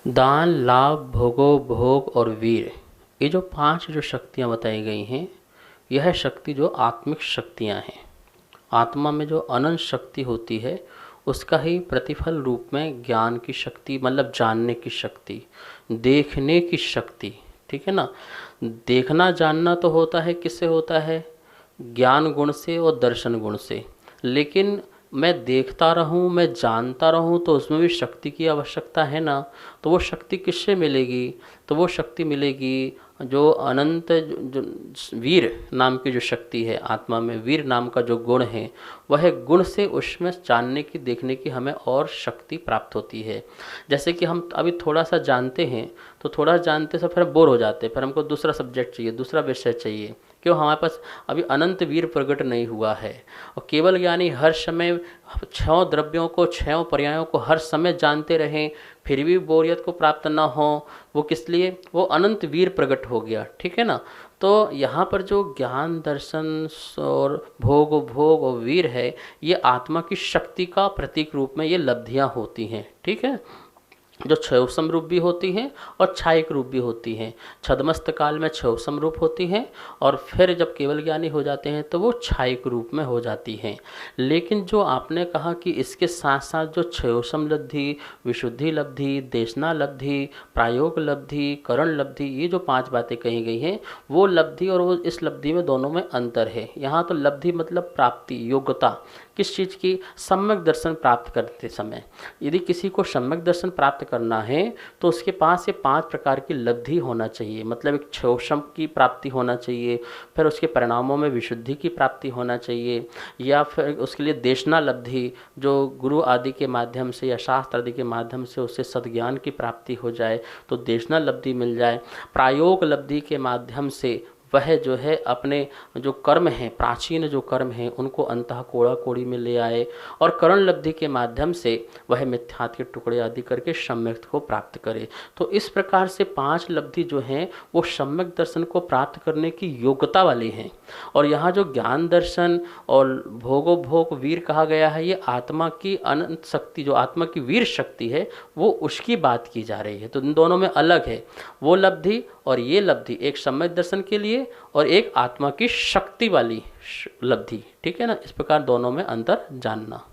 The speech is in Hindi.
दान, लाभ, भोगो, भोग और वीर, ये जो 5 जो शक्तियाँ बताई गई हैं, यह शक्ति जो आत्मिक शक्तियाँ हैं। आत्मा में जो अनंत शक्ति होती है, उसका ही प्रतिफल रूप में ज्ञान की शक्ति, मतलब जानने की शक्ति, देखने की शक्ति, ठीक है ना। देखना जानना तो होता है, किससे होता है? ज्ञान गुण से और दर्शन गुण से। लेकिन मैं देखता रहूं, मैं जानता रहूं, तो उसमें भी शक्ति की आवश्यकता है ना। तो वो शक्ति किससे मिलेगी? तो वो शक्ति मिलेगी जो अनंत, जो वीर नाम की जो शक्ति है, आत्मा में वीर नाम का जो गुण है, वह गुण से उसमें जानने की, देखने की हमें और शक्ति प्राप्त होती है। जैसे कि हम अभी थोड़ा सा जानते हैं, तो थोड़ा जानते से फिर बोर हो जाते हैं, फिर हमको दूसरा सब्जेक्ट चाहिए, दूसरा विषय चाहिए। क्यों? हमारे पास अभी अनंत वीर प्रकट नहीं हुआ है। और केवल ज्ञानी हर समय 6 द्रव्यों को, 6 पर्यायों को हर समय जानते रहें, फिर भी बोरियत को प्राप्त ना हो, वो किस लिए? वो अनंत वीर प्रकट हो गया, ठीक है ना। तो यहाँ पर जो ज्ञान, दर्शन और भोग, भोग और वीर है, ये आत्मा की शक्ति का प्रतीक रूप में ये लब्धियाँ होती हैं, ठीक है। जो क्षयोसम रूप भी होती हैं और छायिक रूप भी होती हैं। छद्मस्त काल में क्षयोसम रूप होती हैं, और फिर जब केवल ज्ञानी हो जाते हैं तो वो छायिक रूप में हो जाती हैं। लेकिन जो आपने कहा कि इसके साथ साथ जो क्षयोसम लब्धि, विशुद्धि लब्धि, देशना लब्धि, प्रायोग लब्धि, करण लब्धि, ये जो 5 बातें कही गई हैं, वो लब्धि और वो इस लब्धि में दोनों में अंतर है। यहाँ तो लब्धि मतलब प्राप्ति, योग्यता, किस चीज़ की? सम्यक दर्शन प्राप्त करते समय। यदि किसी को सम्यक दर्शन प्राप्त करना है, तो उसके पास ये 5 प्रकार की लब्धि होना चाहिए। मतलब एक क्षयोसम की प्राप्ति होना चाहिए, फिर उसके परिणामों में विशुद्धि की प्राप्ति होना चाहिए, या फिर उसके लिए देशना लब्धि, जो गुरु आदि के माध्यम से या शास्त्र आदि के माध्यम से उससे सद्ज्ञान की प्राप्ति हो जाए, तो देशना लब्धि मिल जाए। प्रायोग लब्धि के माध्यम से वह जो है अपने जो कर्म हैं, प्राचीन जो कर्म हैं, उनको अंतः कोड़ा कोड़ी में ले आए, और करण लब्धि के माध्यम से वह मिथ्यात्व के टुकड़े आदि करके सम्यक को प्राप्त करे। तो इस प्रकार से 5 लब्धि जो हैं वो सम्यक दर्शन को प्राप्त करने की योग्यता वाली हैं। और यहाँ जो ज्ञान, दर्शन और भोगो भोग वीर कहा गया है, ये आत्मा की अनंत शक्ति, जो आत्मा की वीर शक्ति है, वो उसकी बात की जा रही है। तो इन दोनों में अलग है वो लब्धि और ये लब्धि, एक सम्यक दर्शन के लिए और एक आत्मा की शक्ति वाली लब्धि, ठीक है ना। इस प्रकार दोनों में अंतर जानना।